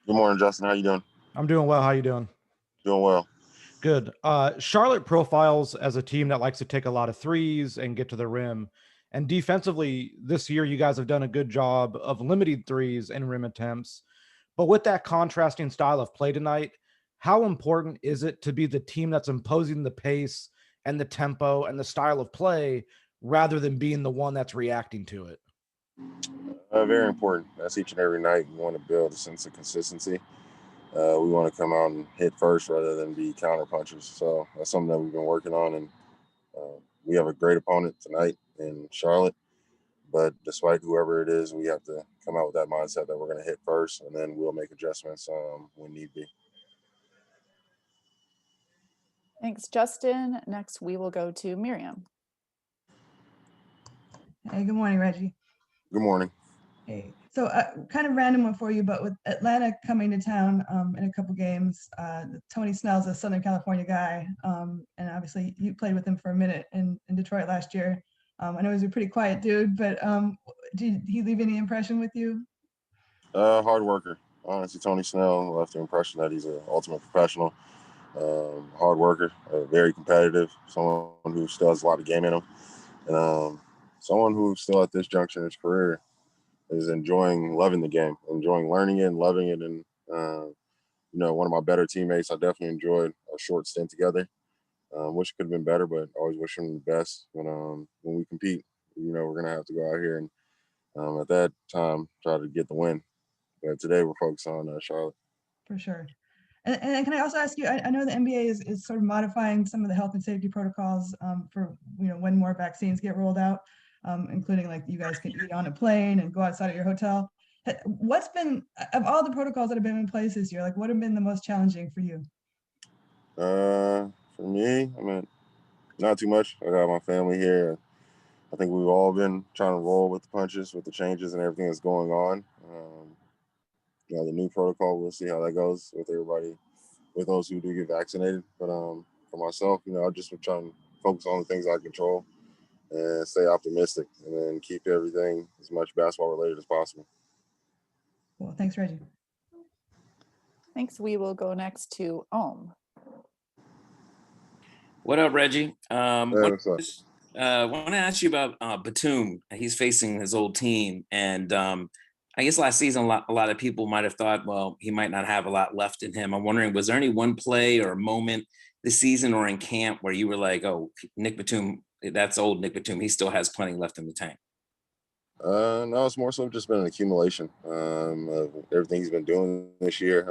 Good morning, Justin. How you doing? I'm doing well. How you doing? Doing well. Good. Charlotte profiles as a team that likes to take a lot of threes and get to the rim. And defensively, this year, you guys have done a good job of limiting threes and rim attempts. But with that contrasting style of play tonight, how important is it to be the team that's imposing the pace and the tempo and the style of play rather than being the one that's reacting to it? Very important. That's each and every night. We want to build a sense of consistency. We want to come out and hit first rather than be counter punchers. So that's something that we've been working on. And we have a great opponent tonight in Charlotte. But despite whoever it is, we have to come out with that mindset that we're going to hit first, and then we'll make adjustments when need be. Thanks, Justin. Next, we will go to Miriam. Hey, good morning, Reggie. Good morning. Hey, so kind of random one for you, but with Atlanta coming to town in a couple games, Tony Snell's a Southern California guy, and obviously you played with him for a minute in Detroit last year. I know he's a pretty quiet dude, but did he leave any impression with you? Hard worker. Honestly, Tony Snell left the impression that he's an ultimate professional, hard worker, very competitive, someone who still has a lot of game in him, and someone who still at this juncture in his career is loving the game, enjoying learning it and loving it. And, one of my better teammates, I definitely enjoyed our short stint together. Wish it could have been better, but always wish him the best when we compete. We're going to have to go out here and at that time try to get the win. But today we're focused on Charlotte. For sure. And can I also ask you, I know the NBA is sort of modifying some of the health and safety protocols for, when more vaccines get rolled out, including like you guys can eat on a plane and go outside of your hotel. What's been, of all the protocols that have been in place this year, like what have been the most challenging for you? For me, not too much. I got my family here. I think we've all been trying to roll with the punches, with the changes and everything that's going on. The new protocol, we'll see how that goes with everybody, with those who do get vaccinated. But for myself, I just been trying to focus on the things I control and stay optimistic and then keep everything as much basketball related as possible. Well, thanks, Reggie. Thanks. We will go next to Ohm. What up, Reggie? What's up? I want to ask you about Batum. He's facing his old team, and I guess last season a lot of people might have thought, well, he might not have a lot left in him. I'm wondering, was there any one play or moment this season or in camp where you were like, oh, Nick Batum, that's old Nick Batum. He still has plenty left in the tank. No, it's more so just been an accumulation of everything he's been doing this year.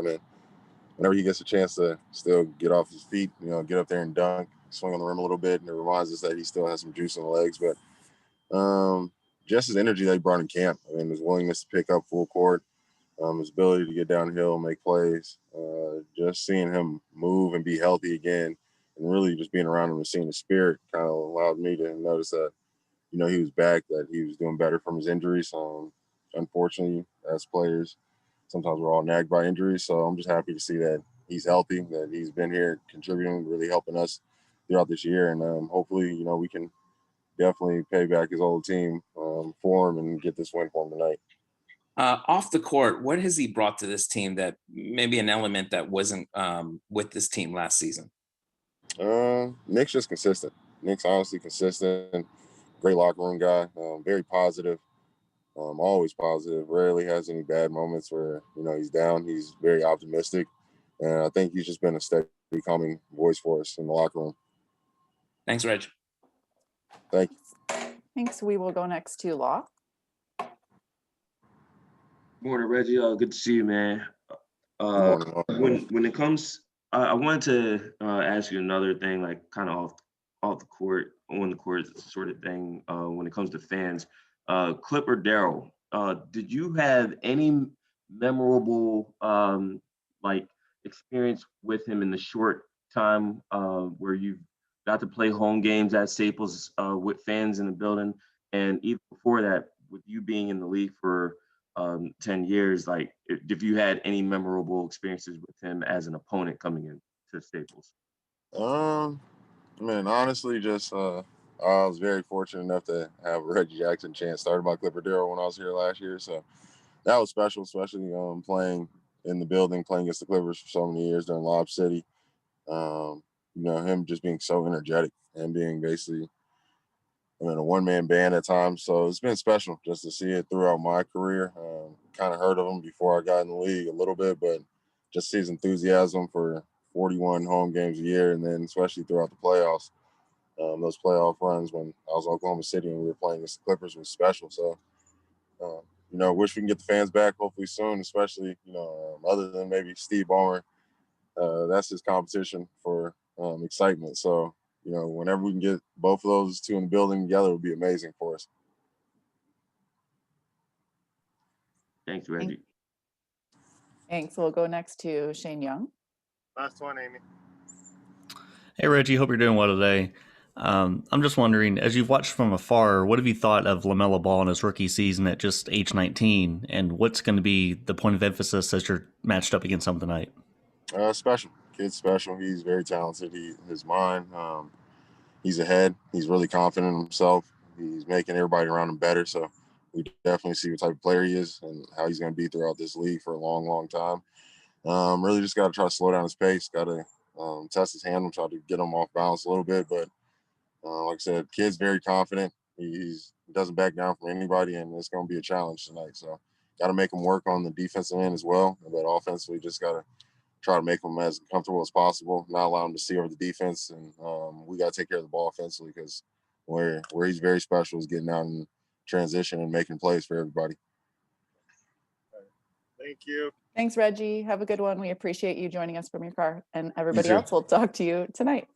Whenever he gets a chance to still get off his feet, get up there and dunk, swing on the rim a little bit, and it reminds us that he still has some juice in the legs. But just his energy that he brought in camp, his willingness to pick up full court, his ability to get downhill, make plays, just seeing him move and be healthy again, and really just being around him and seeing the spirit kind of allowed me to notice that, he was back, that he was doing better from his injuries. Unfortunately, as players, sometimes we're all nagged by injuries. So I'm just happy to see that he's healthy, that he's been here contributing, really helping us throughout this year. And hopefully, we can definitely pay back his old team for him and get this win for him tonight. Off the court, what has he brought to this team that maybe an element that wasn't with this team last season? Nick's just consistent. Nick's honestly consistent. Great locker room guy. Very positive. Always positive. Rarely has any bad moments where he's down. He's very optimistic, and I think he's just been a steady, calming voice for us in the locker room. Thanks, Reg. Thank you. Thanks. We will go next to Law. Morning, Reggie. Good to see you, man. Morning. When it comes, I wanted to ask you another thing, like kind of off the court, on the court sort of thing. When it comes to fans, Clipper Darrell, did you have any memorable experience with him in the short time where you got to play home games at Staples with fans in the building, and even before that, with you being in the league for 10 years, like if you had any memorable experiences with him as an opponent coming in to Staples? Honestly, just I was very fortunate enough to have Reggie Jackson chance started by Clipper Darrell when I was here last year, so that was special, especially playing in the building playing against the Clippers for so many years during Lob City. You know, him just being so energetic and being basically, I mean, a one-man band at times. So it's been special just to see it throughout my career. Kind of heard of him before I got in the league a little bit, but just see his enthusiasm for 41 home games a year, and then especially throughout the playoffs. Those playoff runs when I was in Oklahoma City and we were playing against the Clippers was special. So, you know, wish we can get the fans back hopefully soon, especially, you know, other than maybe Steve Ballmer. That's his competition for excitement. So, you know, whenever we can get both of those two in the building together, it would be amazing for us. Thanks, Reggie. Thanks. We'll go next to Shane Young. Last one, Amy. Hey, Reggie. Hope you're doing well today. I'm just wondering, as you've watched from afar, what have you thought of LaMelo Ball in his rookie season at just age 19? And what's going to be the point of emphasis as you're matched up against him tonight? Special. Kid's special. He's very talented. His mind, he's ahead. He's really confident in himself. He's making everybody around him better. So we definitely see what type of player he is and how he's going to be throughout this league for a long, long time. Really just got to try to slow down his pace. Got to test his handle, try to get him off balance a little bit. But like I said, kid's very confident. He doesn't back down from anybody, and it's going to be a challenge tonight. So got to make him work on the defensive end as well. But offensively, just got to try to make him as comfortable as possible, not allow him to see over the defense. And we got to take care of the ball offensively because where he's very special is getting out in transition and making plays for everybody. Thank you. Thanks, Reggie. Have a good one. We appreciate you joining us from your car. And everybody too. else will talk to you tonight.